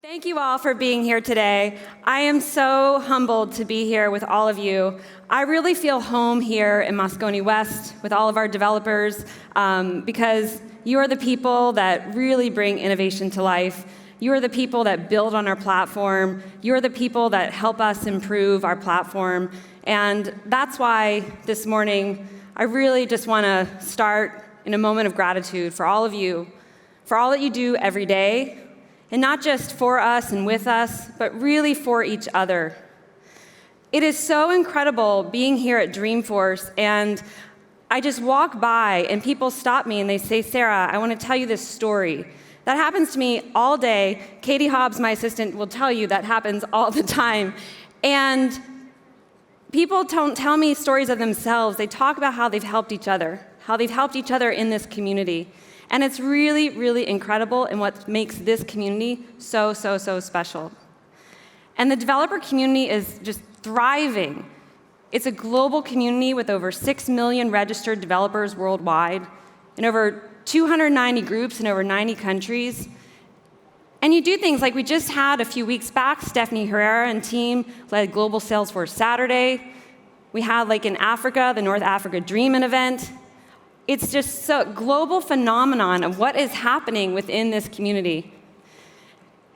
Thank you all for being here today. I am so humbled to be here with all of you. I really feel home here in Moscone West with all of our developers because you are the people that really bring innovation to life. You are the people that build on our platform. You are the people that help us improve our platform. And that's why this morning I really just want to start in a moment of gratitude for all of you, for all that you do every day. And not just for us and with us, but really for each other. It is so incredible being here at Dreamforce, and I just walk by and people stop me and they say, Sarah, I want to tell you this story. That happens to me all day. Katie Hobbs, my assistant, will tell you that happens all the time. And people don't tell me stories of themselves. They talk about how they've helped each other in this community. And it's really, really incredible and what makes this community so, so, so special. And the developer community is just thriving. It's a global community with over 6 million registered developers worldwide, in over 290 groups in over 90 countries. And you do things like we just had a few weeks back, Stephanie Herrera and team led Global Salesforce Saturday. We had, like in Africa, the North Africa Dreamin' event. It's just a global phenomenon of what is happening within this community.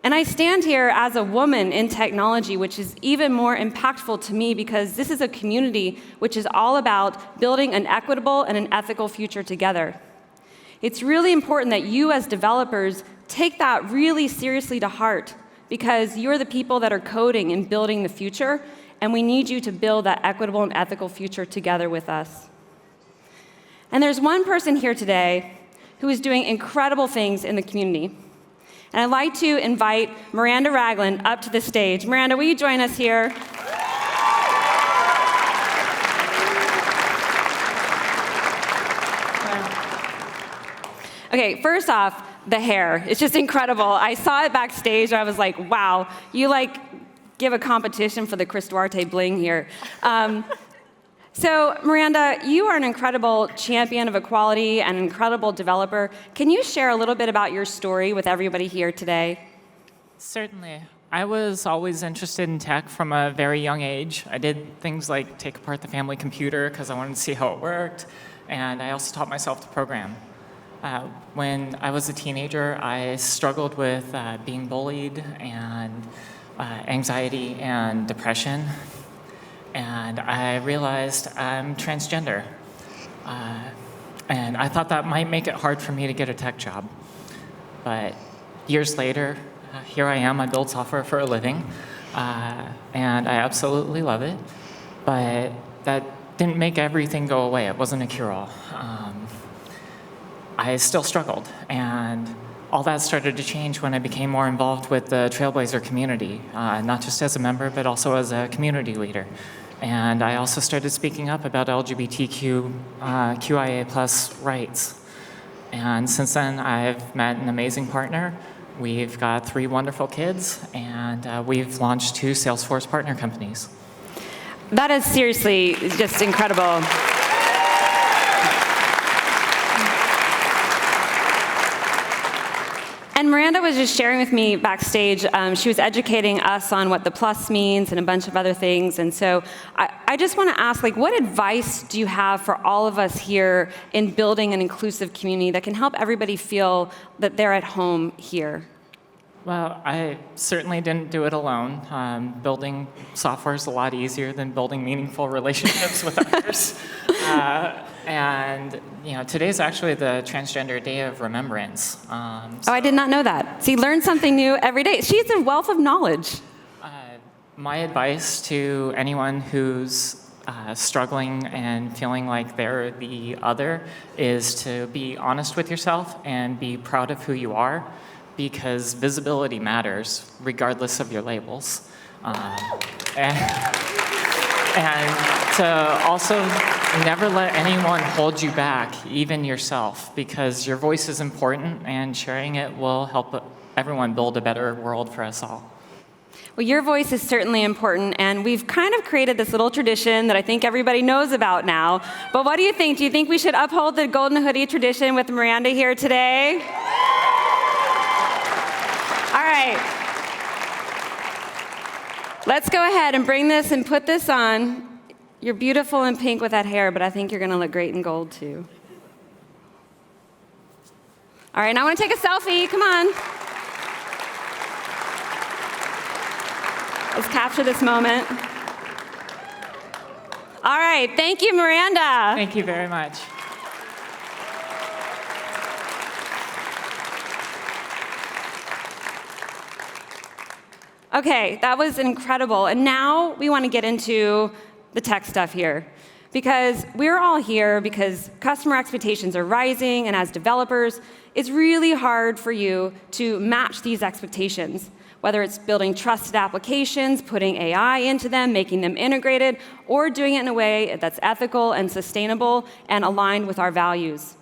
And I stand here as a woman in technology, which is even more impactful to me because this is a community which is all about building an equitable and an ethical future together. It's really important that you as developers take that really seriously to heart because you're the people that are coding and building the future, and we need you to build that equitable and ethical future together with us. And there's one person here today who is doing incredible things in the community. And I'd like to invite Miranda Ragland up to the stage. Miranda, will you join us here? Okay, first off, the hair. It's just incredible. I saw it backstage, and I was like, wow, you give a competition for the Chris Duarte bling here. So, Miranda, you are an incredible champion of equality and an incredible developer. Can you share a little bit about your story with everybody here today? Certainly. I was always interested in tech from a very young age. I did things like take apart the family computer because I wanted to see how it worked, and I also taught myself to program. When I was a teenager, I struggled with being bullied and anxiety and depression. And I realized I'm transgender. And I thought that might make it hard for me to get a tech job. But years later, here I am. I build software for a living. And I absolutely love it. But that didn't make everything go away. It wasn't a cure-all. I still struggled. And all that started to change when I became more involved with the Trailblazer community, not just as a member, but also as a community leader. And I also started speaking up about LGBTQ QIA+ rights. And since then, I've met an amazing partner. We've got 3 wonderful kids, and we've launched 2 Salesforce partner companies. That is seriously just incredible. And Miranda was just sharing with me backstage. She was educating us on what the plus means and a bunch of other things. And so I just want to ask, what advice do you have for all of us here in building an inclusive community that can help everybody feel that they're at home here? Well, I certainly didn't do it alone. Building software is a lot easier than building meaningful relationships with others. And today's actually the Transgender Day of Remembrance. I did not know that. See, learn something new every day. She's a wealth of knowledge. My advice to anyone who's struggling and feeling like they're the other is to be honest with yourself and be proud of who you are, because visibility matters regardless of your labels. And to also never let anyone hold you back, even yourself, because your voice is important and sharing it will help everyone build a better world for us all. Well, your voice is certainly important, and we've kind of created this little tradition that I think everybody knows about now. But what do you think? Do you think we should uphold the golden hoodie tradition with Miranda here today? All right. Let's go ahead and bring this and put this on. You're beautiful in pink with that hair, but I think you're going to look great in gold, too. All right, now I want to take a selfie. Come on. Let's capture this moment. All right, thank you, Miranda. Thank you very much. Okay, that was incredible. And now we want to get into the tech stuff here. Because we're all here because customer expectations are rising, and as developers, it's really hard for you to match these expectations. Whether it's building trusted applications, putting AI into them, making them integrated, or doing it in a way that's ethical and sustainable and aligned with our values.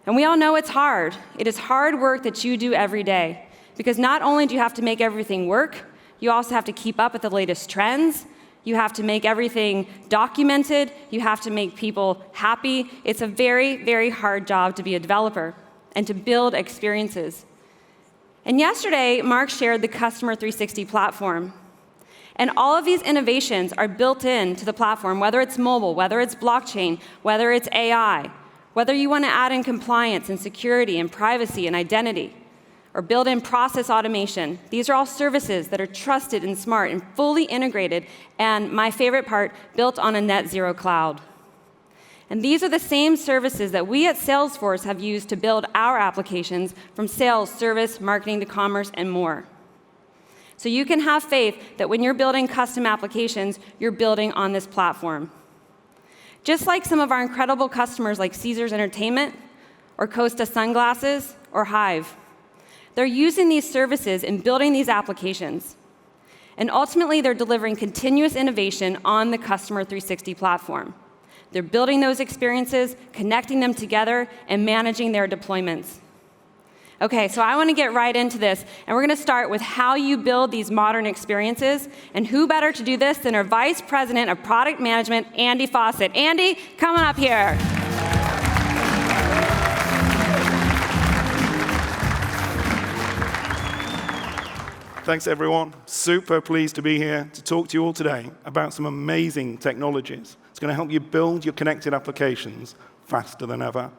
And we all know it's hard. It is hard work that you do every day. Because not only do you have to make everything work, you also have to keep up with the latest trends. You have to make everything documented. You have to make people happy. It's a very, very hard job to be a developer and to build experiences. And yesterday, Mark shared the Customer 360 platform. And all of these innovations are built into the platform, whether it's mobile, whether it's blockchain, whether it's AI, whether you want to add in compliance and security and privacy and identity, or build in process automation. These are all services that are trusted and smart and fully integrated, and my favorite part, built on a net zero cloud. And these are the same services that we at Salesforce have used to build our applications, from sales, service, marketing to commerce, and more. So you can have faith that when you're building custom applications, you're building on this platform. Just like some of our incredible customers like Caesars Entertainment, or Costa Sunglasses, or Hive. They're using these services in building these applications. And ultimately, they're delivering continuous innovation on the Customer 360 platform. They're building those experiences, connecting them together, and managing their deployments. Okay, so I want to get right into this, and we're going to start with how you build these modern experiences, and who better to do this than our Vice President of Product Management, Andy Fawcett. Andy, come on up here. Thanks, everyone. Super pleased to be here to talk to you all today about some amazing technologies. It's going to help you build your connected applications faster than ever.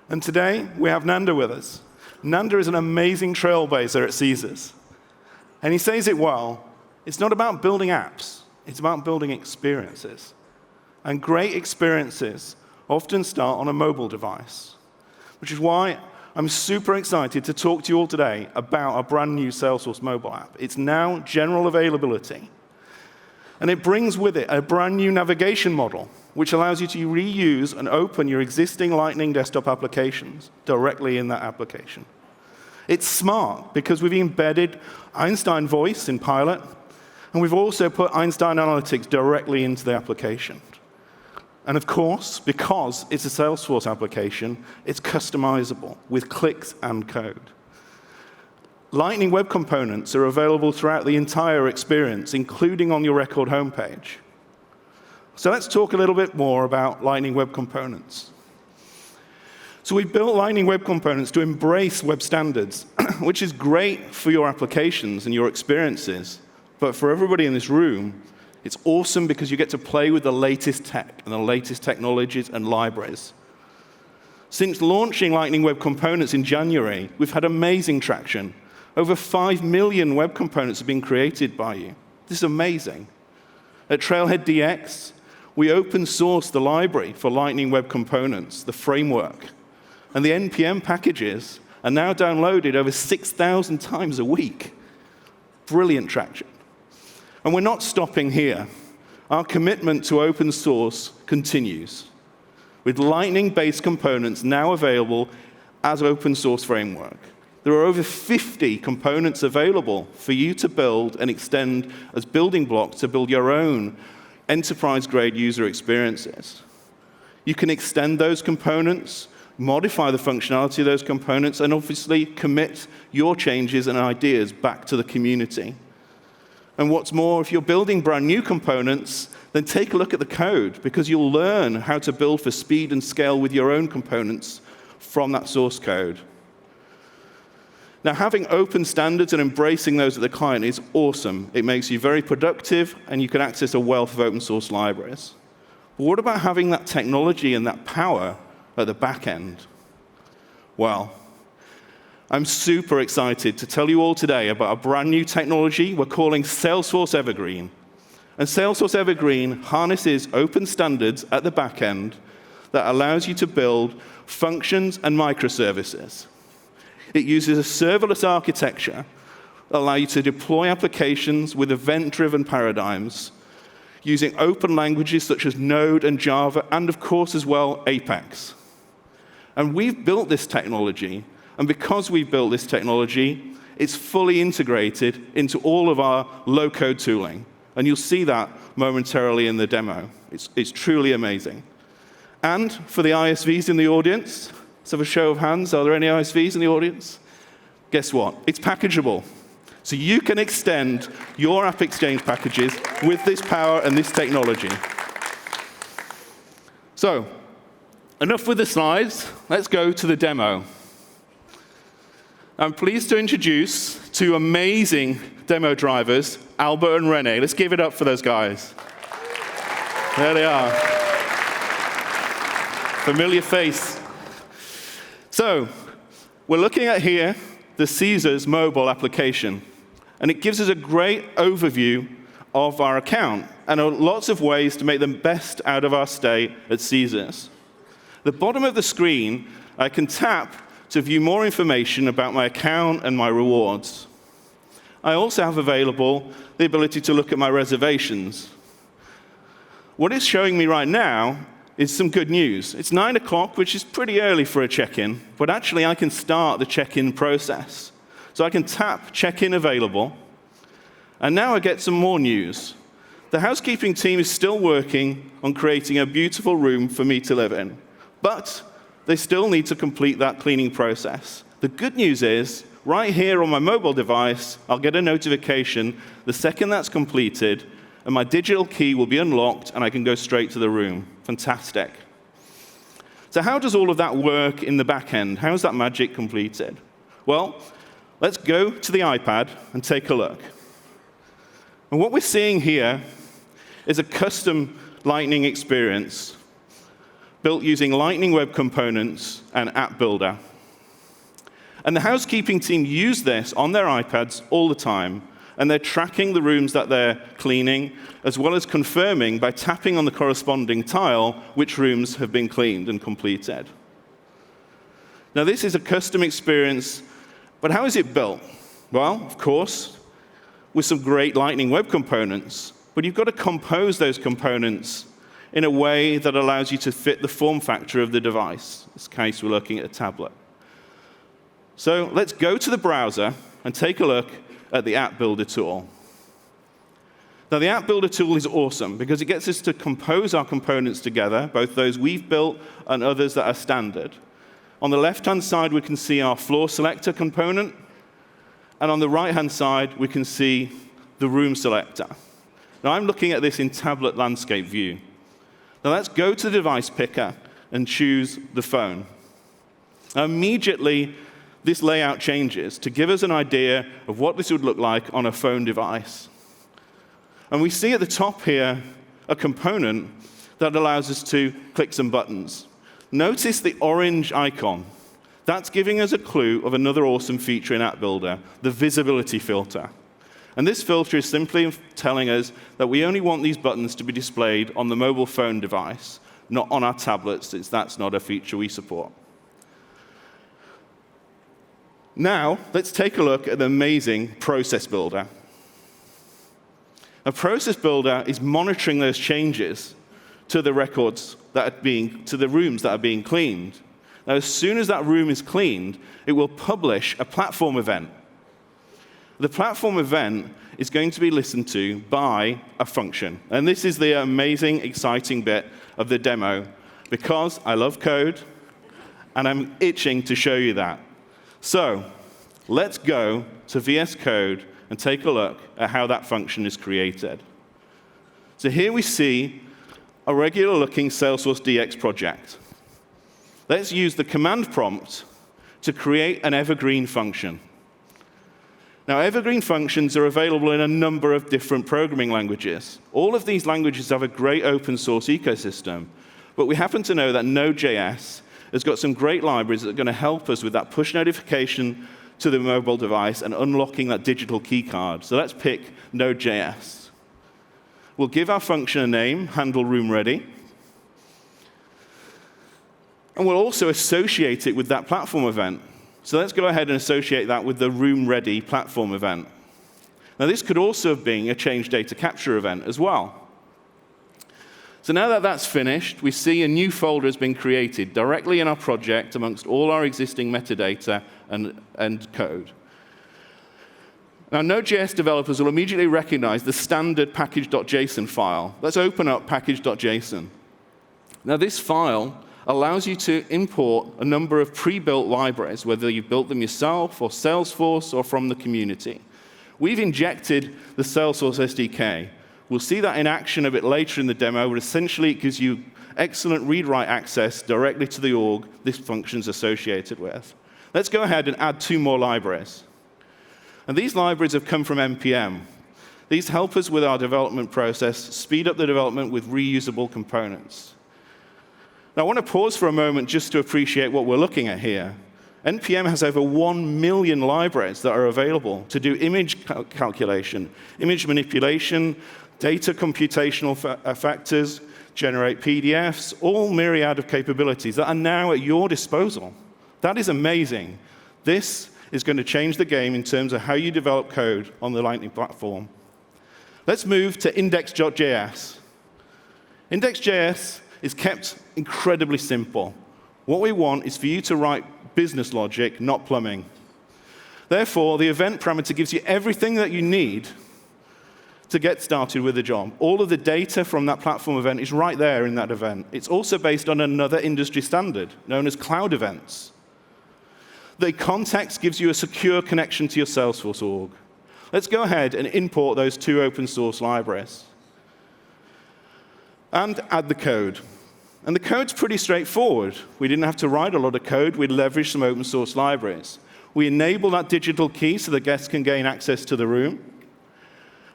And today, we have Nanda with us. Nanda is an amazing trailblazer at Caesars. And he says it well, it's not about building apps, it's about building experiences. And great experiences often start on a mobile device, which is why I'm super excited to talk to you all today about a brand new Salesforce mobile app. It's now general availability. And it brings with it a brand new navigation model, which allows you to reuse and open your existing Lightning desktop applications directly in that application. It's smart because we've embedded Einstein Voice in Pilot, and we've also put Einstein Analytics directly into the application. And of course, because it's a Salesforce application, it's customizable with clicks and code. Lightning Web Components are available throughout the entire experience, including on your record homepage. So let's talk a little bit more about Lightning Web Components. So we built Lightning Web Components to embrace web standards, which is great for your applications and your experiences, but for everybody in this room, it's awesome because you get to play with the latest tech and the latest technologies and libraries. Since launching Lightning Web Components in January, we've had amazing traction. Over 5 million web components have been created by you. This is amazing. At Trailhead DX, we open sourced the library for Lightning Web Components, the framework. And the NPM packages are now downloaded over 6,000 times a week. Brilliant traction. And we're not stopping here. Our commitment to open source continues, with Lightning-based components now available as open source framework. There are over 50 components available for you to build and extend as building blocks to build your own enterprise-grade user experiences. You can extend those components, modify the functionality of those components, and obviously commit your changes and ideas back to the community. And what's more, if you're building brand new components, then take a look at the code, because you'll learn how to build for speed and scale with your own components from that source code. Now, having open standards and embracing those at the client is awesome. It makes you very productive, and you can access a wealth of open source libraries. But what about having that technology and that power at the back end? Well, I'm super excited to tell you all today about a brand new technology we're calling Salesforce Evergreen. And Salesforce Evergreen harnesses open standards at the back end that allows you to build functions and microservices. It uses a serverless architecture that allows you to deploy applications with event-driven paradigms using open languages such as Node and Java, and of course as well, Apex. And we've built this technology, and because we've built this technology, it's fully integrated into all of our low-code tooling. And you'll see that momentarily in the demo. It's truly amazing. And for the ISVs in the audience, let's have a show of hands. Are there any ISVs in the audience? Guess what? It's packageable. So you can extend your App Exchange packages with this power and this technology. So, enough with the slides. Let's go to the demo. I'm pleased to introduce two amazing demo drivers, Albert and Rene. Let's give it up for those guys. There they are. Familiar face. So, we're looking at here the Caesars mobile application. And it gives us a great overview of our account and lots of ways to make the best out of our stay at Caesars. The bottom of the screen, I can tap to view more information about my account and my rewards. I also have available the ability to look at my reservations. What it's showing me right now is some good news. It's 9 o'clock, which is pretty early for a check-in, but actually I can start the check-in process. So I can tap check-in available, and now I get some more news. The housekeeping team is still working on creating a beautiful room for me to live in, but they still need to complete that cleaning process. The good news is, right here on my mobile device, I'll get a notification the second that's completed, and my digital key will be unlocked, and I can go straight to the room. Fantastic. So how does all of that work in the back end? How is that magic completed? Well, let's go to the iPad and take a look. And what we're seeing here is a custom Lightning experience built using Lightning Web Components and App Builder. And the housekeeping team use this on their iPads all the time, and they're tracking the rooms that they're cleaning, as well as confirming by tapping on the corresponding tile which rooms have been cleaned and completed. Now, this is a custom experience, but how is it built? Well, of course, with some great Lightning Web Components, but you've got to compose those components in a way that allows you to fit the form factor of the device. In this case, we're looking at a tablet. So let's go to the browser and take a look at the App Builder tool. Now, the App Builder tool is awesome because it gets us to compose our components together, both those we've built and others that are standard. On the left-hand side, we can see our floor selector component, and on the right-hand side, we can see the room selector. Now, I'm looking at this in tablet landscape view. Now, let's go to the device picker and choose the phone. Now, immediately, this layout changes to give us an idea of what this would look like on a phone device. And we see at the top here a component that allows us to click some buttons. Notice the orange icon. That's giving us a clue of another awesome feature in App Builder, the visibility filter. And this filter is simply telling us that we only want these buttons to be displayed on the mobile phone device, not on our tablets, since that's not a feature we support. Now, let's take a look at the amazing Process Builder. A Process Builder is monitoring those changes to the records that are to the rooms that are being cleaned. Now, as soon as that room is cleaned, it will publish a platform event. The platform event is going to be listened to by a function. And this is the amazing, exciting bit of the demo, because I love code, and I'm itching to show you that. So let's go to VS Code and take a look at how that function is created. So here we see a regular-looking Salesforce DX project. Let's use the command prompt to create an evergreen function. Now, evergreen functions are available in a number of different programming languages. All of these languages have a great open source ecosystem, but we happen to know that Node.js has got some great libraries that are going to help us with that push notification to the mobile device and unlocking that digital key card. So let's pick Node.js. We'll give our function a name, handle room ready. And we'll also associate it with that platform event. So let's go ahead and associate that with the room ready platform event. Now, this could also have been a change data capture event as well. So now that that's finished, we see a new folder has been created directly in our project amongst all our existing metadata and code. Now, Node.js developers will immediately recognize the standard package.json file. Let's open up package.json. Now, this file allows you to import a number of pre-built libraries, whether you've built them yourself or Salesforce or from the community. We've injected the Salesforce SDK. We'll see that in action a bit later in the demo, but essentially it gives you excellent read-write access directly to the org this function's associated with. Let's go ahead and add 2 more libraries. And these libraries have come from NPM. These help us with our development process, speed up the development with reusable components. Now, I want to pause for a moment just to appreciate what we're looking at here. NPM has over 1 million libraries that are available to do image calculation, image manipulation, data computational factors, generate PDFs, all myriad of capabilities that are now at your disposal. That is amazing. This is going to change the game in terms of how you develop code on the Lightning platform. Let's move to index.js. Index.js is kept incredibly simple. What we want is for you to write business logic, not plumbing. Therefore, the event parameter gives you everything that you need to get started with the job. All of the data from that platform event is right there in that event. It's also based on another industry standard known as cloud events. The context gives you a secure connection to your Salesforce org. Let's go ahead and import those 2 open source libraries and add the code. And the code's pretty straightforward. We didn't have to write a lot of code. We leveraged some open source libraries. We enable that digital key so the guests can gain access to the room.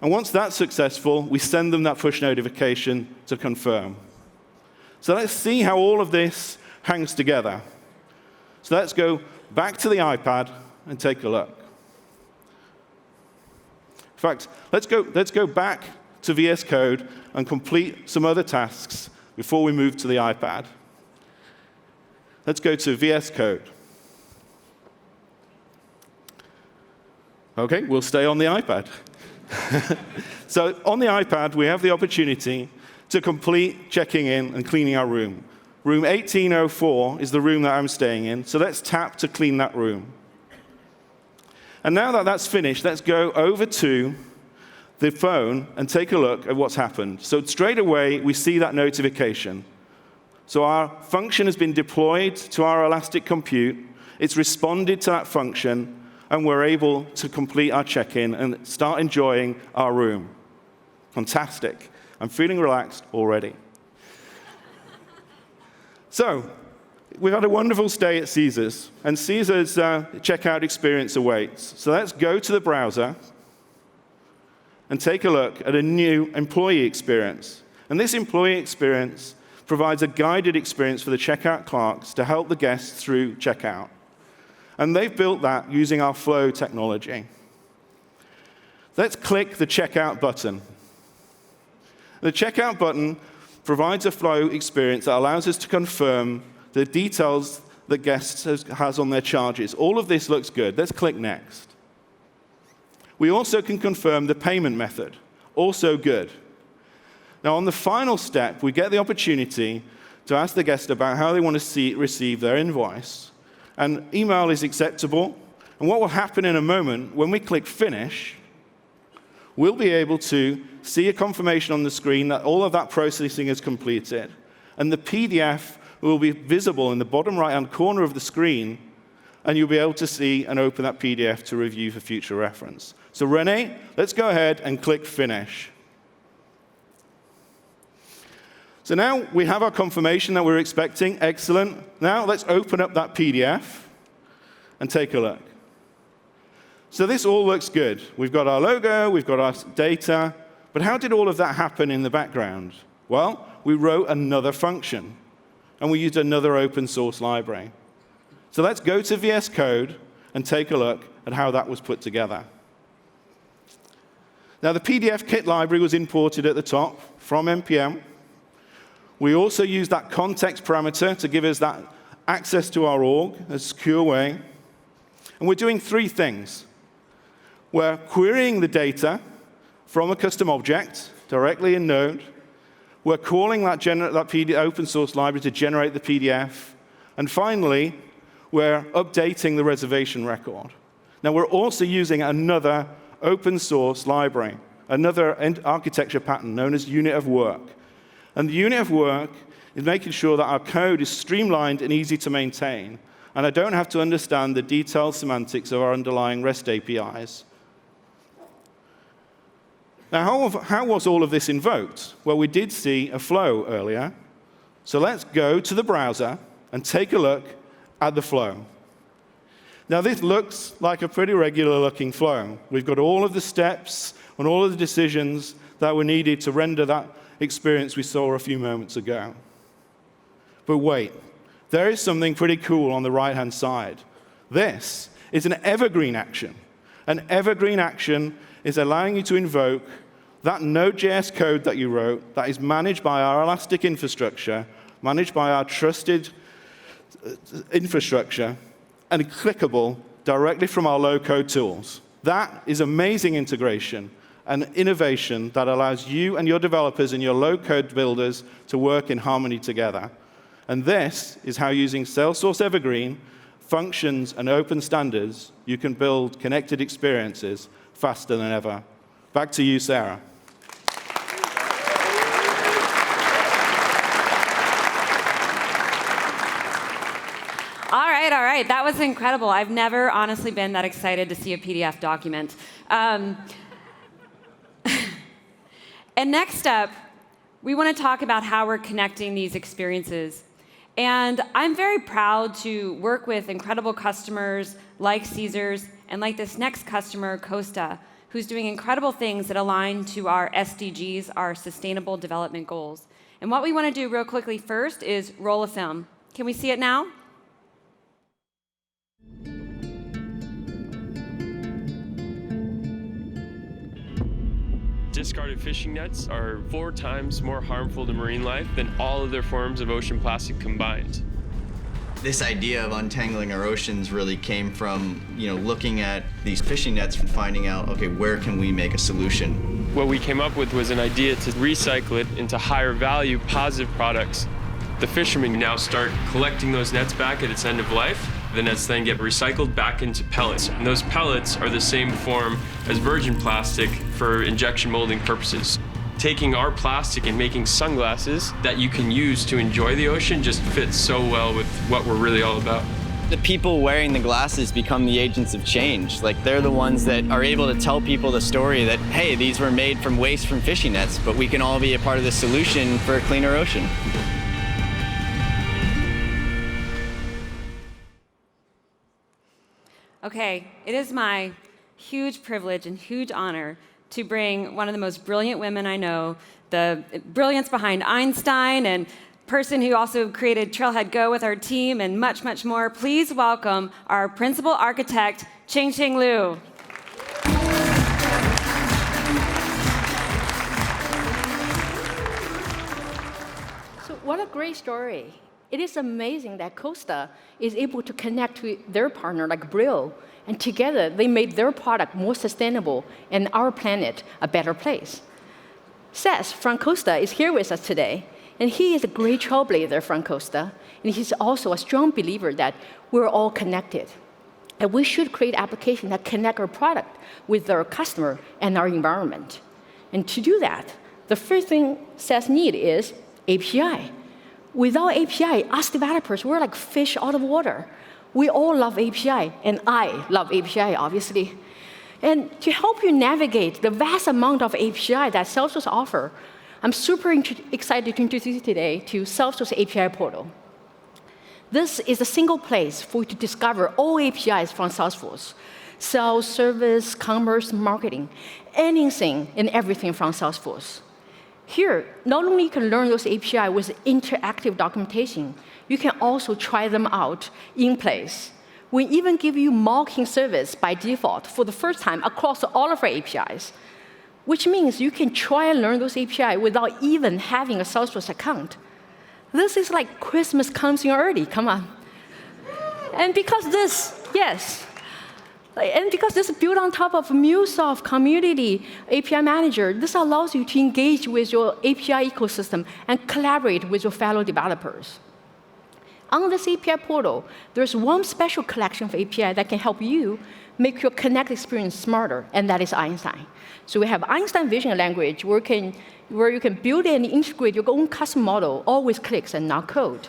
And once that's successful, we send them that push notification to confirm. So let's see how all of this hangs together. So let's go back to the iPad and take a look. In fact, let's go back to VS Code and complete some other tasks before we move to the iPad. Let's go to VS Code. OK, we'll stay on the iPad. So on the iPad, we have the opportunity to complete checking in and cleaning our room. Room 1804 is the room that I'm staying in, so let's tap to clean that room. And now that that's finished, let's go over to the phone and take a look at what's happened. So straight away, we see that notification. So our function has been deployed to our Elastic Compute. It's responded to that function, and we're able to complete our check-in and start enjoying our room. Fantastic. I'm feeling relaxed already. So we've had a wonderful stay at Caesars, and Caesars' checkout experience awaits. So let's go to the browser and take a look at a new employee experience. And this employee experience provides a guided experience for the checkout clerks to help the guests through checkout. And they've built that using our Flow technology. Let's click the checkout button. The checkout button provides a Flow experience that allows us to confirm the details the guest has on their charges. All of this looks good. Let's click Next. We also can confirm the payment method. Also good. Now, on the final step, we get the opportunity to ask the guest about how they want to receive their invoice. And email is acceptable. And what will happen in a moment, when we click Finish, we'll be able to see a confirmation on the screen that all of that processing is completed. And the PDF will be visible in the bottom right-hand corner of the screen, and you'll be able to see and open that PDF to review for future reference. So Renee, let's go ahead and click Finish. So now we have our confirmation that we're expecting. Excellent. Now let's open up that PDF and take a look. So this all looks good. We've got our logo, we've got our data, but how did all of that happen in the background? Well, we wrote another function, and we used another open source library. So let's go to VS Code and take a look at how that was put together. Now, the PDF kit library was imported at the top from NPM. We also used that context parameter to give us that access to our org in a secure way. And we're doing three things. We're querying the data from a custom object directly in Node. We're calling that open source library to generate the PDF. And finally, we're updating the reservation record. Now, we're also using another open source library, another architecture pattern known as unit of work. And the unit of work is making sure that our code is streamlined and easy to maintain. And I don't have to understand the detailed semantics of our underlying REST APIs. Now, how was all of this invoked? Well, we did see a flow earlier. So let's go to the browser and take a look at the flow. Now, this looks like a pretty regular-looking flow. We've got all of the steps and all of the decisions that were needed to render that experience we saw a few moments ago. But wait, there is something pretty cool on the right-hand side. This is an evergreen action. An evergreen action is allowing you to invoke that Node.js code that you wrote that is managed by our elastic infrastructure, managed by our trusted infrastructure, and clickable directly from our low-code tools. That is amazing integration and innovation that allows you and your developers and your low-code builders to work in harmony together. And this is how, using Salesforce Evergreen, functions, and open standards, you can build connected experiences faster than ever. Back to you, Sarah. All right, that was incredible. I've never honestly been that excited to see a PDF document. And next up, we want to talk about how we're connecting these experiences. And I'm very proud to work with incredible customers like Caesars and like this next customer, Costa, who's doing incredible things that align to our SDGs, our Sustainable Development Goals. And what we want to do real quickly first is roll a film. Can we see it now? Discarded fishing nets are 4 times more harmful to marine life than all other forms of ocean plastic combined. This idea of untangling our oceans really came from, looking at these fishing nets and finding out, okay, where can we make a solution? What we came up with was an idea to recycle it into higher value, positive products. The fishermen now start collecting those nets back at its end of life. The nets then get recycled back into pellets. And those pellets are the same form as virgin plastic for injection molding purposes. Taking our plastic and making sunglasses that you can use to enjoy the ocean just fits so well with what we're really all about. The people wearing the glasses become the agents of change. Like, they're the ones that are able to tell people the story that, hey, these were made from waste from fishing nets, but we can all be a part of the solution for a cleaner ocean. Okay, it is my huge privilege and huge honor to bring one of the most brilliant women I know, the brilliance behind Einstein, and person who also created Trailhead Go with our team, and much, much more. Please welcome our principal architect, Ching-Ching Liu. So what a great story. It is amazing that Costa is able to connect with their partner like Brill, and together they made their product more sustainable and our planet a better place. Seth from Costa is here with us today, and he is a great trailblazer from Costa, and he's also a strong believer that we're all connected. And we should create applications that connect our product with our customer and our environment. And to do that, the first thing Seth needs is API. Without API, us developers, we're like fish out of water. We all love API, and I love API, obviously. And to help you navigate the vast amount of API that Salesforce offers, I'm super excited to introduce you today to Salesforce API Portal. This is a single place for you to discover all APIs from Salesforce. sales, service, commerce, marketing, anything and everything from Salesforce. Here, not only you can learn those API with interactive documentation, you can also try them out in place. We even give you mocking service by default for the first time across all of our APIs, which means you can try and learn those API without even having a Salesforce account. This is like Christmas comes in early, come on. And because this is built on top of MuleSoft Community API Manager, this allows you to engage with your API ecosystem and collaborate with your fellow developers. On this API portal, there's one special collection of API that can help you make your Connect experience smarter, and that is Einstein. So we have Einstein Vision Language, where you can build and integrate your own custom model, all with clicks and not code.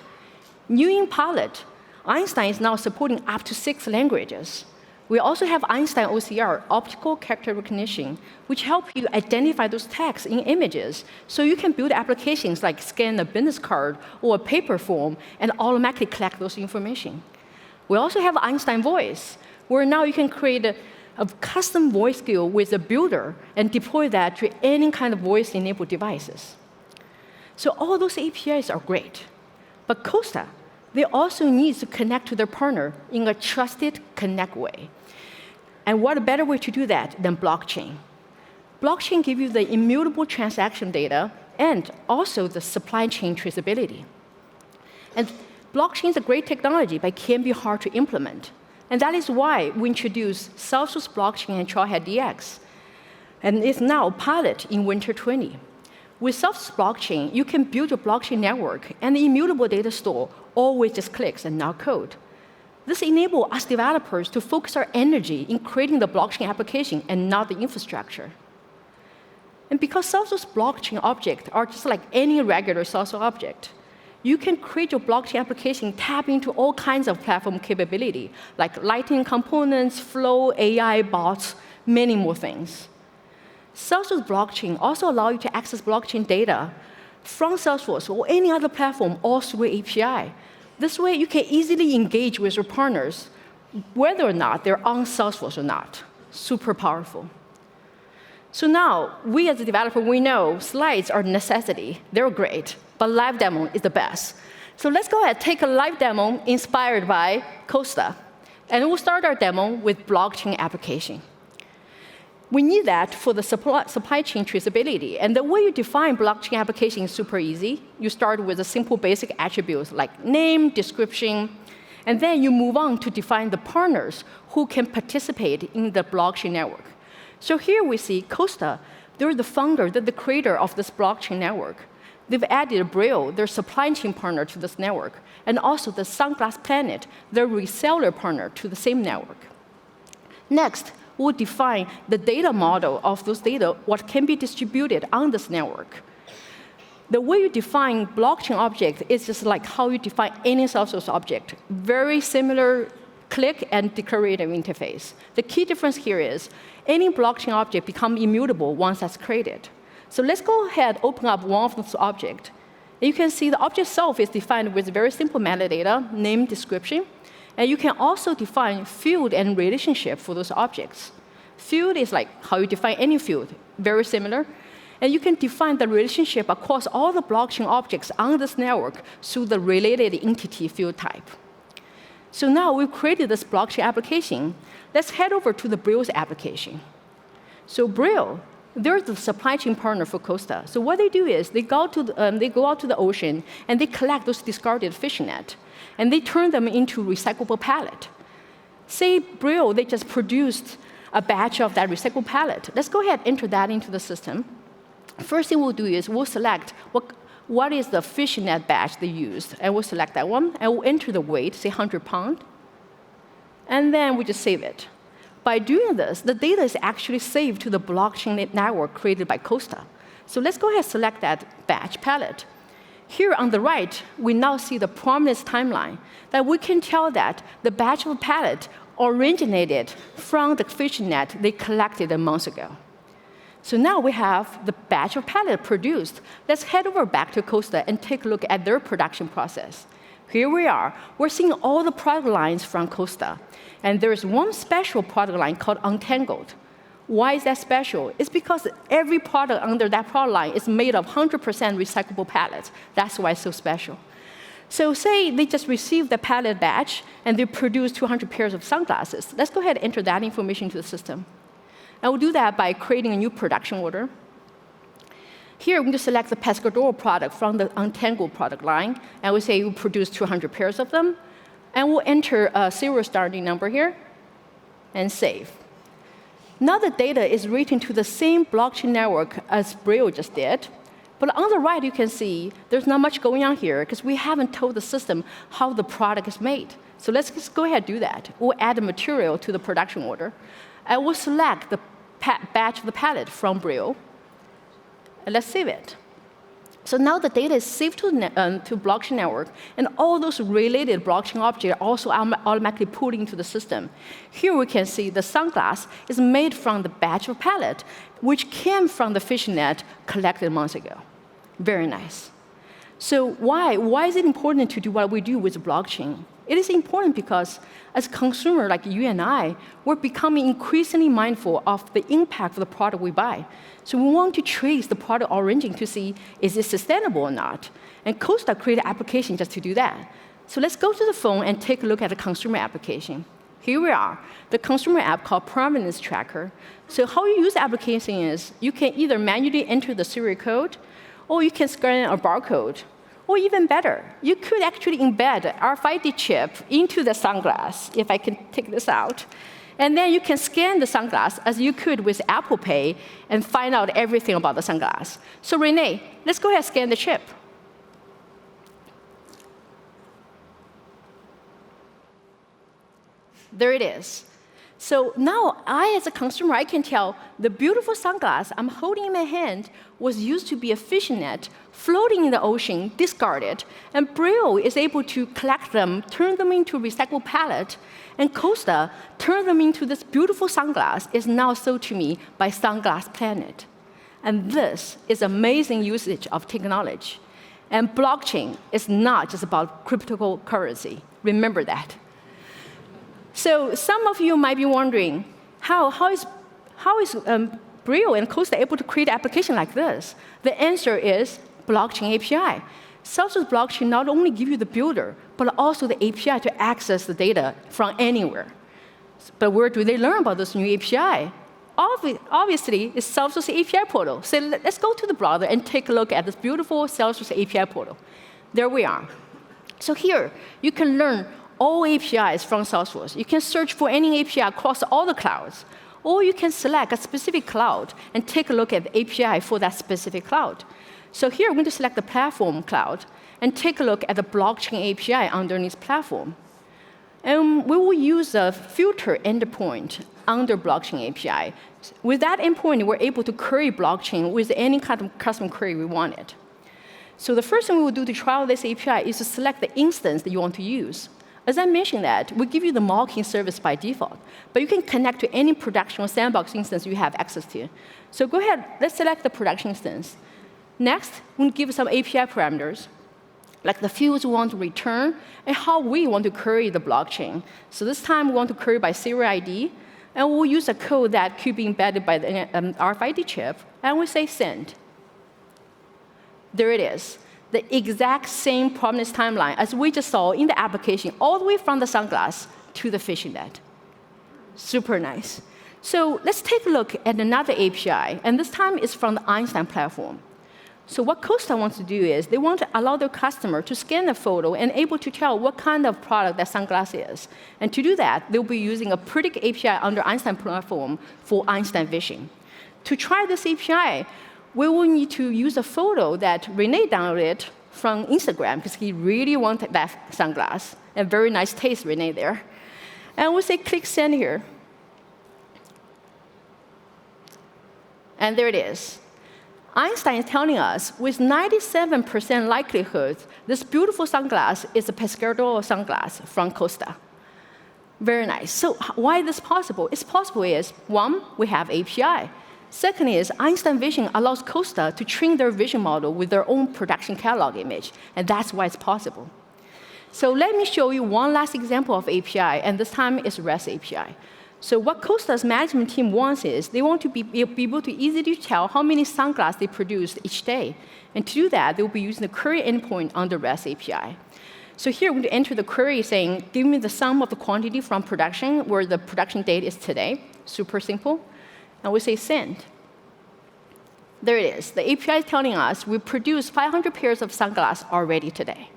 New in Pilot, Einstein is now supporting up to 6 languages. We also have Einstein OCR, optical character recognition, which help you identify those tags in images, so you can build applications like scan a business card or a paper form and automatically collect those information. We also have Einstein Voice, where now you can create a custom voice skill with a builder and deploy that to any kind of voice-enabled devices. So all those APIs are great, but Costa, they also need to connect to their partner in a trusted connect way. And what a better way to do that than blockchain? Blockchain gives you the immutable transaction data and also the supply chain traceability. And blockchain is a great technology, but it can be hard to implement. And that is why we introduced Salesforce Blockchain and Trailhead DX. And it's now pilot in winter 20. With Salesforce Blockchain, you can build your blockchain network and the immutable data store all with just clicks and not code. This enables us developers to focus our energy in creating the blockchain application and not the infrastructure. And because Salesforce blockchain objects are just like any regular Salesforce object, you can create your blockchain application, tap into all kinds of platform capability, like Lightning components, Flow, AI, bots, many more things. Salesforce blockchain also allows you to access blockchain data from Salesforce or any other platform all through API. This way, you can easily engage with your partners, whether or not they're on Salesforce or not. Super powerful. So now, we as a developer, we know slides are a necessity. They're great, but live demo is the best. So let's go ahead and take a live demo inspired by Costa. And we'll start our demo with blockchain application. We need that for the supply chain traceability. And the way you define blockchain application is super easy. You start with a simple basic attributes like name, description, and then you move on to define the partners who can participate in the blockchain network. So here we see Costa. They're the founder, they're the creator of this blockchain network. They've added Brio, their supply chain partner, to this network, and also the Sunglass Planet, their reseller partner, to the same network. Next, we'll define the data model of those data, what can be distributed on this network. The way you define blockchain object is just like how you define any Salesforce object. Very similar click and declarative interface. The key difference here is any blockchain object becomes immutable once that's created. So let's go ahead, open up one of those objects. You can see the object itself is defined with very simple metadata, name, description. And you can also define field and relationship for those objects. Field is like how you define any field, very similar. And you can define the relationship across all the blockchain objects on this network through the related entity field type. So now we've created this blockchain application. Let's head over to the Brio's application. So Brio, they're the supply chain partner for Costa. So what they do is they go out to the ocean and they collect those discarded fishing nets. And they turn them into recyclable pallet. Say Brio, they just produced a batch of that recyclable pallet. Let's go ahead and enter that into the system. First thing we'll do is we'll select what is the fishing net batch they used. And we'll select that one, and we'll enter the weight, say 100 pounds. And then we just save it. By doing this, the data is actually saved to the blockchain network created by Costa. So let's go ahead and select that batch pallet. Here on the right, we now see the prominence timeline that we can tell that the batch of pallet originated from the fishing net they collected a month ago. So now we have the batch of pallet produced. Let's head over back to Costa and take a look at their production process. Here we are. We're seeing all the product lines from Costa. And there's one special product line called Untangled. Why is that special? It's because every product under that product line is made of 100% recyclable pallets. That's why it's so special. So say they just received the pallet batch, and they produce 200 pairs of sunglasses. Let's go ahead and enter that information into the system. And we'll do that by creating a new production order. Here, we're going to select the Pescador product from the Untangled product line, and we say we produce 200 pairs of them. And we'll enter a serial starting number here, and save. Now the data is written to the same blockchain network as Brio just did. But on the right, you can see there's not much going on here, because we haven't told the system how the product is made. So let's just go ahead and do that. We'll add the material to the production order. And we'll select the batch of the pallet from Brio. And let's save it. So now the data is saved to blockchain network, and all those related blockchain objects also automatically pulled into the system. Here we can see the sunglass is made from the batch of pallet, which came from the fishing net collected months ago. Very nice. So why is it important to do what we do with blockchain? It is important because as consumers like you and I, we're becoming increasingly mindful of the impact of the product we buy. So we want to trace the product origin to see, is it sustainable or not? And Costa created an application just to do that. So let's go to the phone and take a look at the consumer application. Here we are, the consumer app called Provenance Tracker. So how you use the application is you can either manually enter the serial code, or you can scan a barcode. Or even better, you could actually embed an RFID chip into the sunglass, if I can take this out. And then you can scan the sunglass as you could with Apple Pay and find out everything about the sunglass. So Renee, let's go ahead and scan the chip. There it is. So now I, as a consumer, I can tell the beautiful sunglass I'm holding in my hand was used to be a fishing net, floating in the ocean, discarded, and Brio is able to collect them, turn them into a recyclable pallet, and Costa turned them into this beautiful sunglass is now sold to me by Sunglass Planet. And this is amazing usage of technology. And blockchain is not just about cryptocurrency. Remember that. So some of you might be wondering, how is Brio and Costa able to create an application like this? The answer is blockchain API. Salesforce blockchain not only gives you the builder, but also the API to access the data from anywhere. But where do they learn about this new API? Obviously, it's Salesforce API portal. So let's go to the browser and take a look at this beautiful Salesforce API portal. There we are. So here, you can learn all APIs from Salesforce. You can search for any API across all the clouds. Or you can select a specific cloud and take a look at the API for that specific cloud. So here, we're going to select the platform cloud and take a look at the blockchain API underneath platform. And we will use a filter endpoint under blockchain API. With that endpoint, we're able to query blockchain with any kind of custom query we wanted. So the first thing we will do to trial this API is to select the instance that you want to use. As I mentioned that, we give you the mocking service by default, but you can connect to any production or sandbox instance you have access to. So go ahead, let's select the production instance. Next, we'll give some API parameters, like the fields we want to return and how we want to query the blockchain. So this time, we want to query by serial ID, and we'll use a code that could be embedded by the RFID chip, and we say send. There it is. The exact same provenance timeline as we just saw in the application, all the way from the sunglass to the fishing net. Super nice. So let's take a look at another API, and this time it's from the Einstein platform. So what Costa wants to do is they want to allow their customer to scan the photo and able to tell what kind of product that sunglass is. And to do that, they'll be using a Predict API under Einstein platform for Einstein Vision. To try this API, we will need to use a photo that Renee downloaded from Instagram because he really wanted that sunglass. And very nice taste, Renee, there. And we'll say click send here. And there it is. Einstein is telling us with 97% likelihood, this beautiful sunglass is a Pescador sunglass from Costa. Very nice. So why is this possible? It's possible is, one, we have API. Second is, Einstein Vision allows Costa to train their vision model with their own production catalog image, and that's why it's possible. So let me show you one last example of API, and this time it's REST API. So what Costa's management team wants is they want to be able to easily tell how many sunglasses they produced each day. And to do that, they will be using the query endpoint on the REST API. So here, we're going to enter the query saying, give me the sum of the quantity from production, where the production date is today. Super simple. And we say send. There it is. The API is telling us we produced 500 pairs of sunglasses already today.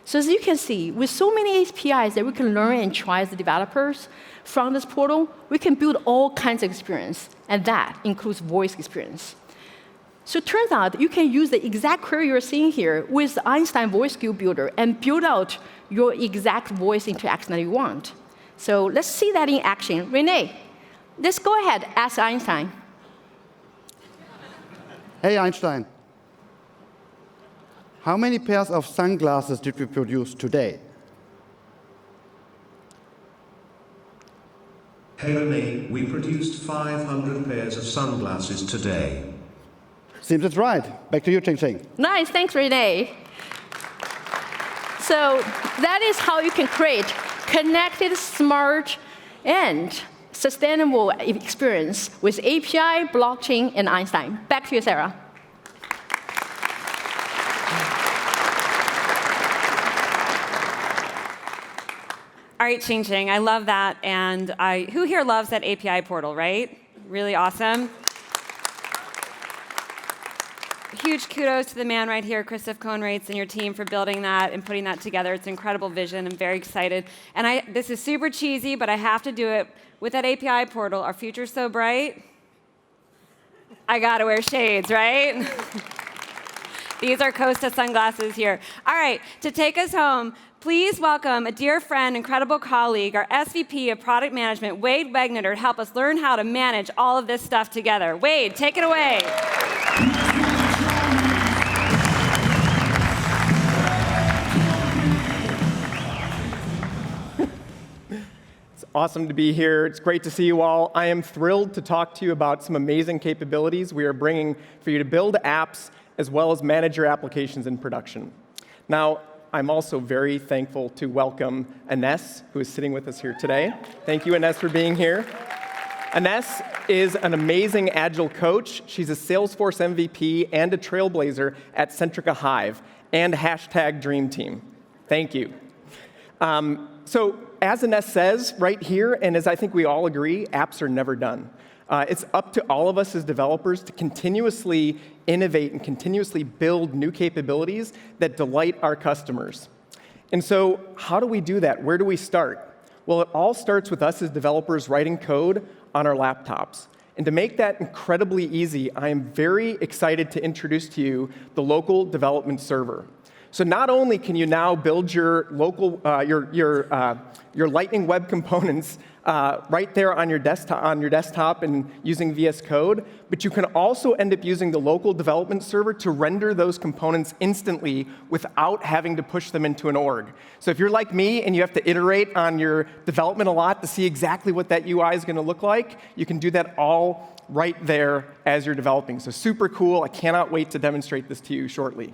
So as you can see, with so many APIs that we can learn and try as the developers from this portal, we can build all kinds of experience, and that includes voice experience. So it turns out you can use the exact query you're seeing here with the Einstein Voice Skill Builder and build out your exact voice interaction that you want. So let's see that in action. Renee, let's go ahead, ask Einstein. Hey, Einstein. How many pairs of sunglasses did we produce today? Hey, Renee, we produced 500 pairs of sunglasses today. Seems it's right. Back to you, Ching Ching. Nice, thanks, Renee. So that is how you can create connected, smart, and sustainable experience with API, blockchain, and Einstein. Back to you, Sarah. All right, Ching Ching, I love that. And who here loves that API portal, right? Really awesome. Huge kudos to the man right here, Christoph Cohnraitz, and your team for building that and putting that together. It's an incredible vision. I'm very excited. And this is super cheesy, but I have to do it. With that API portal, our future's so bright, I gotta wear shades, right? These are Costa sunglasses here. All right, to take us home, please welcome a dear friend, incredible colleague, our SVP of Product Management, Wade Wegner, to help us learn how to manage all of this stuff together. Wade, take it away. Awesome to be here. It's great to see you all. I am thrilled to talk to you about some amazing capabilities we are bringing for you to build apps as well as manage your applications in production. Now, I'm also very thankful to welcome Ines, who is sitting with us here today. Thank you, Ines, for being here. Ines is an amazing Agile coach. She's a Salesforce MVP and a trailblazer at Centrica Hive and #DreamTeam. Thank you. So as Ines says right here, and as I think we all agree, apps are never done. It's up to all of us as developers to continuously innovate and continuously build new capabilities that delight our customers. And so how do we do that? Where do we start? Well, it all starts with us as developers writing code on our laptops. And to make that incredibly easy, I am very excited to introduce to you the local development server. So not only can you now build your local, your Lightning Web Components right there on your desktop and using VS Code, but you can also end up using the local development server to render those components instantly without having to push them into an org. So if you're like me and you have to iterate on your development a lot to see exactly what that UI is going to look like, you can do that all right there as you're developing. So super cool. I cannot wait to demonstrate this to you shortly.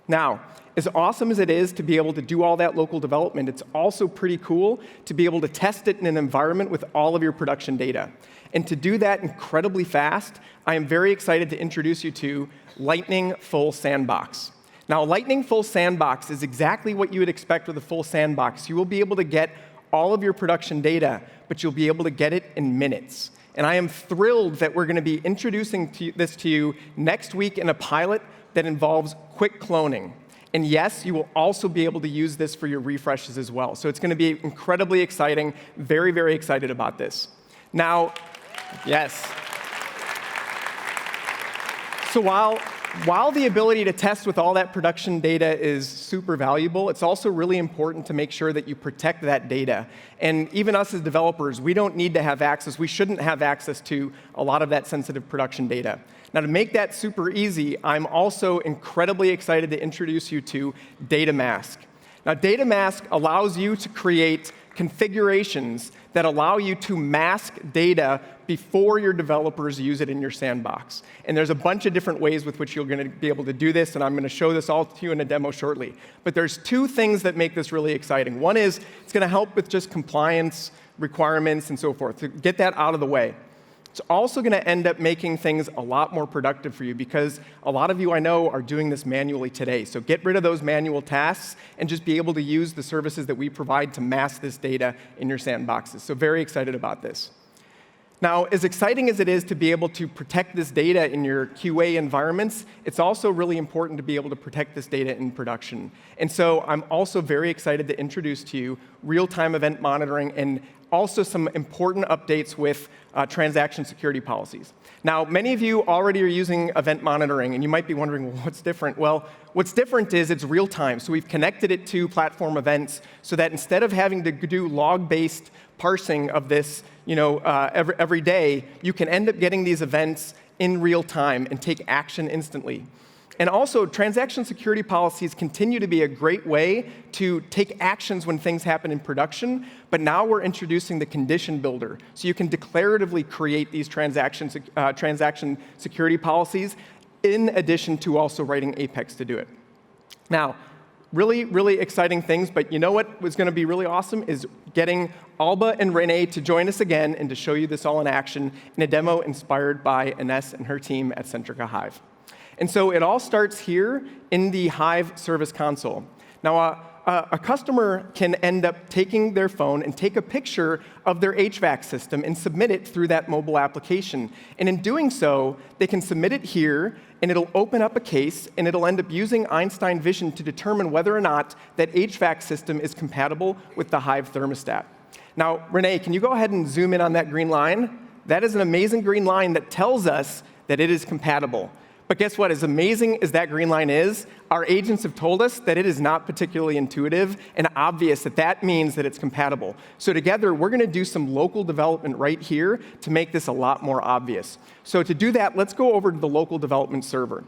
Now, as awesome as it is to be able to do all that local development, it's also pretty cool to be able to test it in an environment with all of your production data. And to do that incredibly fast, I am very excited to introduce you to Lightning Full Sandbox. Now, Lightning Full Sandbox is exactly what you would expect with a full sandbox. You will be able to get all of your production data, but you'll be able to get it in minutes. And I am thrilled that we're going to be introducing this to you next week in a pilot that involves quick cloning. And yes, you will also be able to use this for your refreshes as well. So it's going to be incredibly exciting. Very, very excited about this. Now, yes. So while the ability to test with all that production data is super valuable, it's also really important to make sure that you protect that data. And even us as developers, we don't need to have access. We shouldn't have access to a lot of that sensitive production data. Now, to make that super easy, I'm also incredibly excited to introduce you to Data Mask. Now, Data Mask allows you to create configurations that allow you to mask data before your developers use it in your sandbox. And there's a bunch of different ways with which you're going to be able to do this, and I'm going to show this all to you in a demo shortly. But there's two things that make this really exciting. One is it's going to help with just compliance requirements and so forth, to get that out of the way. It's also going to end up making things a lot more productive for you because a lot of you I know are doing this manually today. So get rid of those manual tasks and just be able to use the services that we provide to mask this data in your sandboxes. So very excited about this. Now, as exciting as it is to be able to protect this data in your QA environments, it's also really important to be able to protect this data in production. And so I'm also very excited to introduce to you real-time event monitoring and also some important updates with transaction security policies. Now, many of you already are using event monitoring, and you might be wondering, well, what's different? Well, what's different is it's real time. So we've connected it to platform events so that instead of having to do log-based parsing of this every day, you can end up getting these events in real time and take action instantly. And also, transaction security policies continue to be a great way to take actions when things happen in production, but now we're introducing the condition builder. So you can declaratively create these transaction security policies in addition to also writing Apex to do it. Now, really, really exciting things, but you know what was going to be really awesome is getting Alba and Renee to join us again and to show you this all in action in a demo inspired by Ines and her team at Centrica Hive. And so it all starts here in the Hive Service Console. Now, a customer can end up taking their phone and take a picture of their HVAC system and submit it through that mobile application. And in doing so, they can submit it here, and it'll open up a case, and it'll end up using Einstein Vision to determine whether or not that HVAC system is compatible with the Hive thermostat. Now, Renee, can you go ahead and zoom in on that green line? That is an amazing green line that tells us that it is compatible. But guess what? As amazing as that green line is, our agents have told us that it is not particularly intuitive and obvious that that means that it's compatible. So together, we're going to do some local development right here to make this a lot more obvious. So to do that, let's go over to the local development server.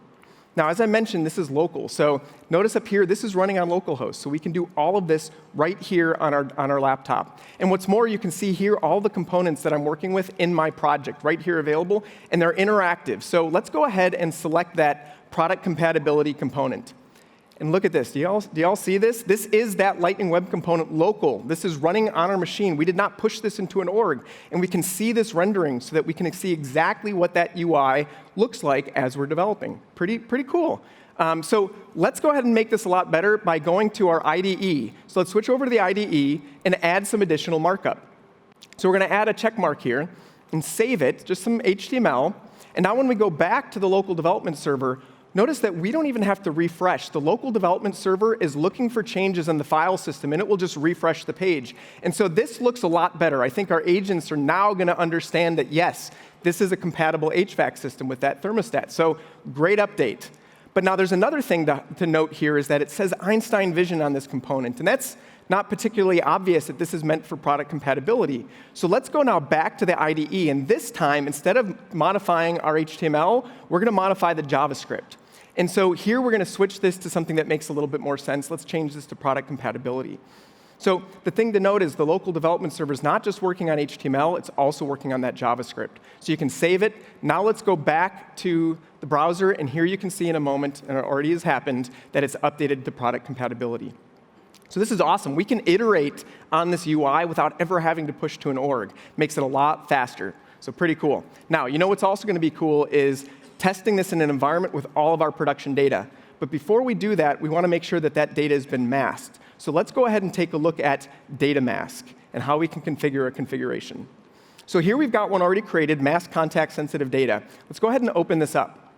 Now, as I mentioned, this is local. So notice up here, this is running on localhost. So we can do all of this right here on our laptop. And what's more, you can see here all the components that I'm working with in my project right here available, and they're interactive. So let's go ahead and select that product compatibility component. And look at this. Do y'all see this? This is that Lightning Web Component local. This is running on our machine. We did not push this into an org. And we can see this rendering so that we can see exactly what that UI looks like as we're developing. Pretty cool. So let's go ahead and make this a lot better by going to our IDE. So let's switch over to the IDE and add some additional markup. So we're going to add a check mark here and save it, just some HTML. And now when we go back to the local development server, notice that we don't even have to refresh. The local development server is looking for changes in the file system, and it will just refresh the page. And so this looks a lot better. I think our agents are now going to understand that, yes, this is a compatible HVAC system with that thermostat. So great update. But now there's another thing to note here is that it says Einstein Vision on this component. And that's not particularly obvious that this is meant for product compatibility. So let's go now back to the IDE. And this time, instead of modifying our HTML, we're going to modify the JavaScript. And so here we're going to switch this to something that makes a little bit more sense. Let's change this to product compatibility. So the thing to note is the local development server is not just working on HTML, it's also working on that JavaScript. So you can save it. Now let's go back to the browser, and here you can see in a moment, and it already has happened, that it's updated to product compatibility. So this is awesome. We can iterate on this UI without ever having to push to an org. Makes it a lot faster. So pretty cool. Now, you know what's also going to be cool is testing this in an environment with all of our production data. But before we do that, we want to make sure that that data has been masked. So let's go ahead and take a look at data mask and how we can configure a configuration. So here we've got one already created, mask contact sensitive data. Let's go ahead and open this up.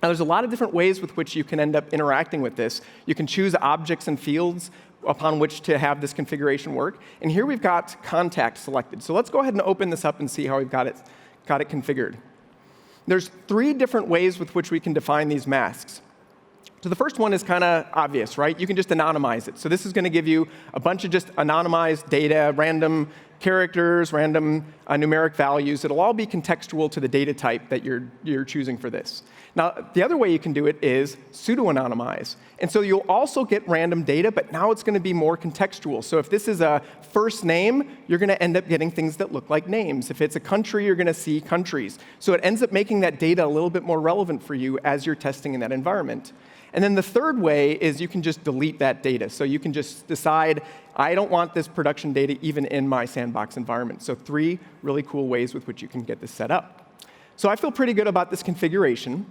Now, there's a lot of different ways with which you can end up interacting with this. You can choose objects and fields upon which to have this configuration work. And here we've got contact selected. So let's go ahead and open this up and see how we've got it configured. There's 3 different ways with which we can define these masks. So the first one is kind of obvious, right? You can just anonymize it. So this is going to give you a bunch of just anonymized data, random characters, random numeric values. It'll all be contextual to the data type that you're choosing for this. Now, the other way you can do it is pseudo-anonymize. And so you'll also get random data, but now it's going to be more contextual. So if this is a first name, you're going to end up getting things that look like names. If it's a country, you're going to see countries. So it ends up making that data a little bit more relevant for you as you're testing in that environment. And then the third way is you can just delete that data. So you can just decide, I don't want this production data even in my Sandbox environment. So 3 really cool ways with which you can get this set up. So I feel pretty good about this configuration.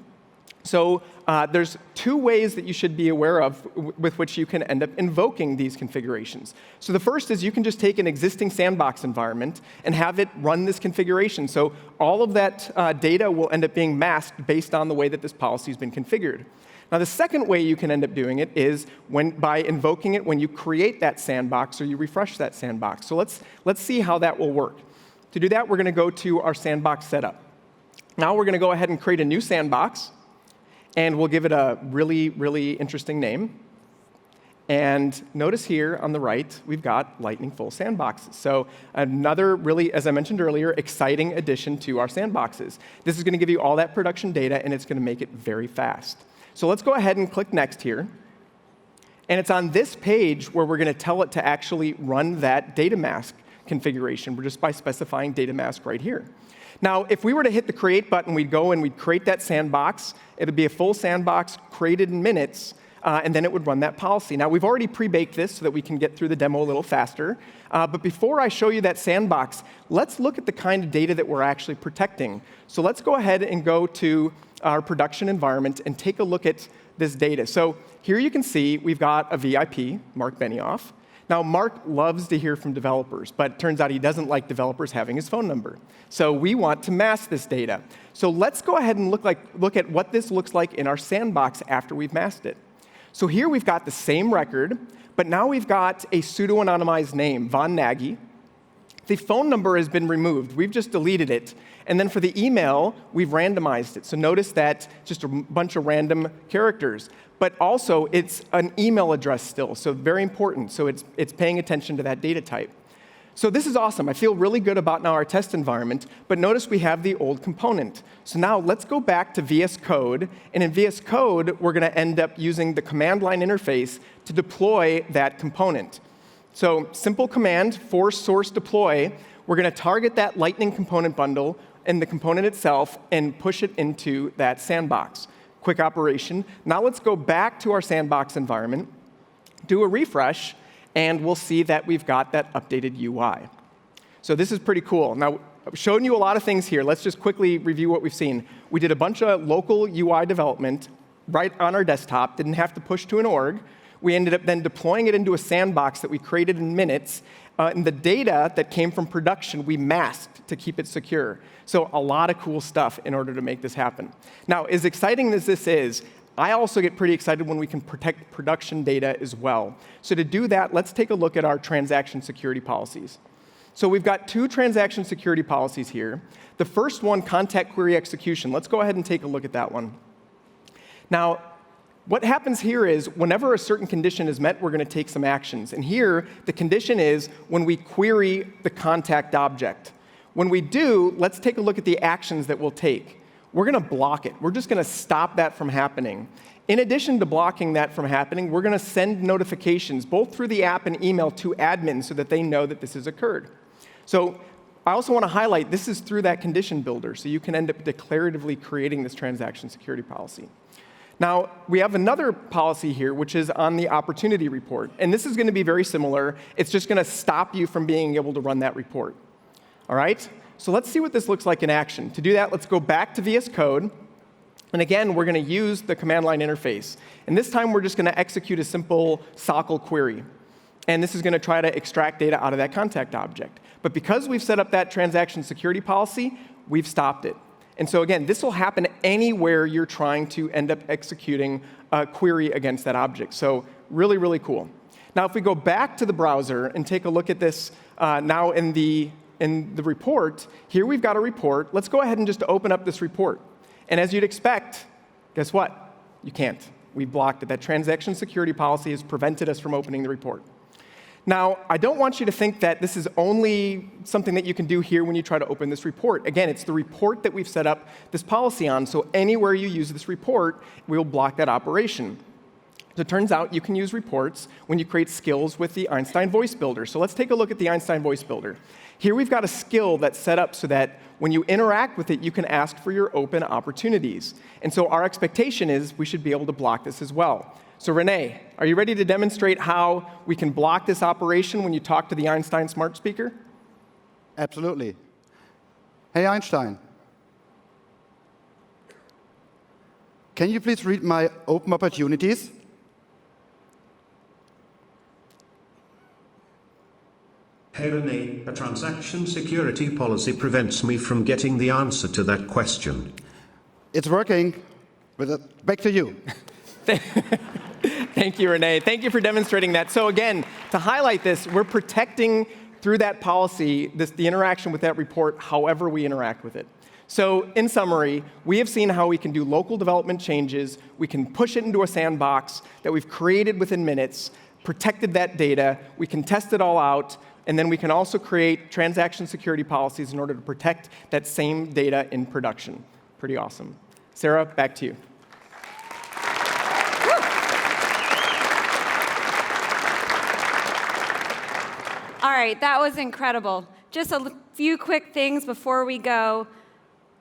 So there's 2 ways that you should be aware of with which you can end up invoking these configurations. So the first is you can just take an existing Sandbox environment and have it run this configuration. So all of that data will end up being masked based on the way that this policy has been configured. Now, the second way you can end up doing it is by invoking it when you create that Sandbox or you refresh that Sandbox. So let's see how that will work. To do that, we're going to go to our Sandbox setup. Now we're going to go ahead and create a new Sandbox. And we'll give it a really, really interesting name. And notice here on the right, we've got lightning full sandboxes. So another really, as I mentioned earlier, exciting addition to our sandboxes. This is going to give you all that production data, and it's going to make it very fast. So let's go ahead and click Next here. And it's on this page where we're going to tell it to actually run that data mask configuration. We're just by specifying data mask right here. Now, if we were to hit the Create button, we'd go and we'd create that sandbox. It would be a full sandbox created in minutes, and then it would run that policy. Now, we've already pre-baked this so that we can get through the demo a little faster. But before I show you that sandbox, let's look at the kind of data that we're actually protecting. So let's go ahead and go to our production environment and take a look at this data. So here you can see we've got a VIP, Mark Benioff. Now, Mark loves to hear from developers, but it turns out he doesn't like developers having his phone number. So we want to mask this data. So let's go ahead and look at what this looks like in our sandbox after we've masked it. So here we've got the same record, but now we've got a pseudo-anonymized name, Von Nagy. The phone number has been removed. We've just deleted it. And then for the email, we've randomized it. So notice that just a bunch of random characters. But also, it's an email address still, so very important. So it's paying attention to that data type. So this is awesome. I feel really good about now our test environment. But notice we have the old component. So now let's go back to VS Code. And in VS Code, we're going to end up using the command line interface to deploy that component. So simple command, force source deploy. We're going to target that Lightning component bundle and the component itself and push it into that sandbox. Quick operation. Now let's go back to our sandbox environment, do a refresh, and we'll see that we've got that updated UI. So this is pretty cool. Now, I've shown you a lot of things here. Let's just quickly review what we've seen. We did a bunch of local UI development right on our desktop, didn't have to push to an org. We ended up then deploying it into a sandbox that we created in minutes. And the data that came from production, we masked to keep it secure. So a lot of cool stuff in order to make this happen. Now, as exciting as this is, I also get pretty excited when we can protect production data as well. So to do that, let's take a look at our transaction security policies. So we've got 2 transaction security policies here. The first one, contact query execution. Let's go ahead and take a look at that one. Now, what happens here is whenever a certain condition is met, we're going to take some actions. And here, the condition is when we query the contact object. When we do, let's take a look at the actions that we'll take. We're going to block it. We're just going to stop that from happening. In addition to blocking that from happening, we're going to send notifications, both through the app and email, to admins so that they know that this has occurred. So I also want to highlight this is through that condition builder, so you can end up declaratively creating this transaction security policy. Now, we have another policy here, which is on the opportunity report. And this is going to be very similar. It's just going to stop you from being able to run that report. All right? So let's see what this looks like in action. To do that, let's go back to VS Code. And again, we're going to use the command line interface. And this time, we're just going to execute a simple SOCL query. And this is going to try to extract data out of that contact object. But because we've set up that transaction security policy, we've stopped it. And so again, this will happen anywhere you're trying to end up executing a query against that object. So really, really cool. Now, if we go back to the browser and take a look at this now in the report, here we've got a report. Let's go ahead and just open up this report. And as you'd expect, guess what? You can't. We blocked it. That transaction security policy has prevented us from opening the report. Now, I don't want you to think that this is only something that you can do here when you try to open this report. Again, it's the report that we've set up this policy on, so anywhere you use this report, we'll block that operation. So it turns out you can use reports when you create skills with the Einstein Voice Builder. So let's take a look at the Einstein Voice Builder. Here we've got a skill that's set up so that when you interact with it, you can ask for your open opportunities. And so our expectation is we should be able to block this as well. So Renee, are you ready to demonstrate how we can block this operation when you talk to the Einstein Smart Speaker? Absolutely. Hey, Einstein. Can you please read my open opportunities? Hey Renee, a transaction security policy prevents me from getting the answer to that question. It's working. Back to you. Thank you, Renee. Thank you for demonstrating that. So again, to highlight this, we're protecting through that policy the interaction with that report however we interact with it. So in summary, we have seen how we can do local development changes, we can push it into a sandbox that we've created within minutes, protected that data, we can test it all out, and then we can also create transaction security policies in order to protect that same data in production. Pretty awesome. Sarah, back to you. All right, that was incredible. Just a few quick things before we go.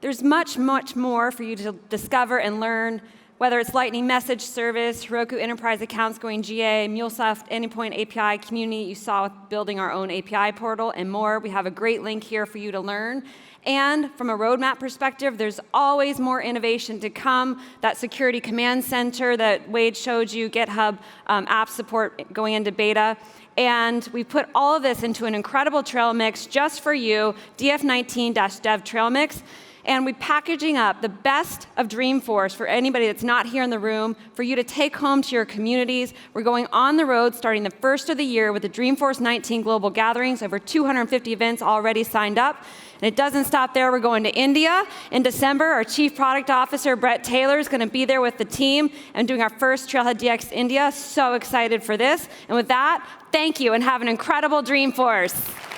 There's much, much more for you to discover and learn, whether it's Lightning Message Service, Heroku Enterprise Accounts going GA, MuleSoft Endpoint API community you saw with building our own API portal, and more. We have a great link here for you to learn. And from a roadmap perspective, there's always more innovation to come. That security command center that Wade showed you, GitHub app support going into beta. And we put all of this into an incredible trail mix just for you, df19-dev trail mix. And we're packaging up the best of Dreamforce for anybody that's not here in the room for you to take home to your communities. We're going on the road starting the first of the year with the Dreamforce 19 global gatherings, over 250 events already signed up. And it doesn't stop there. We're going to India in December. Our Chief Product Officer, Brett Taylor, is going to be there with the team and doing our first Trailhead DX India. So excited for this. And with that, thank you and have an incredible Dreamforce.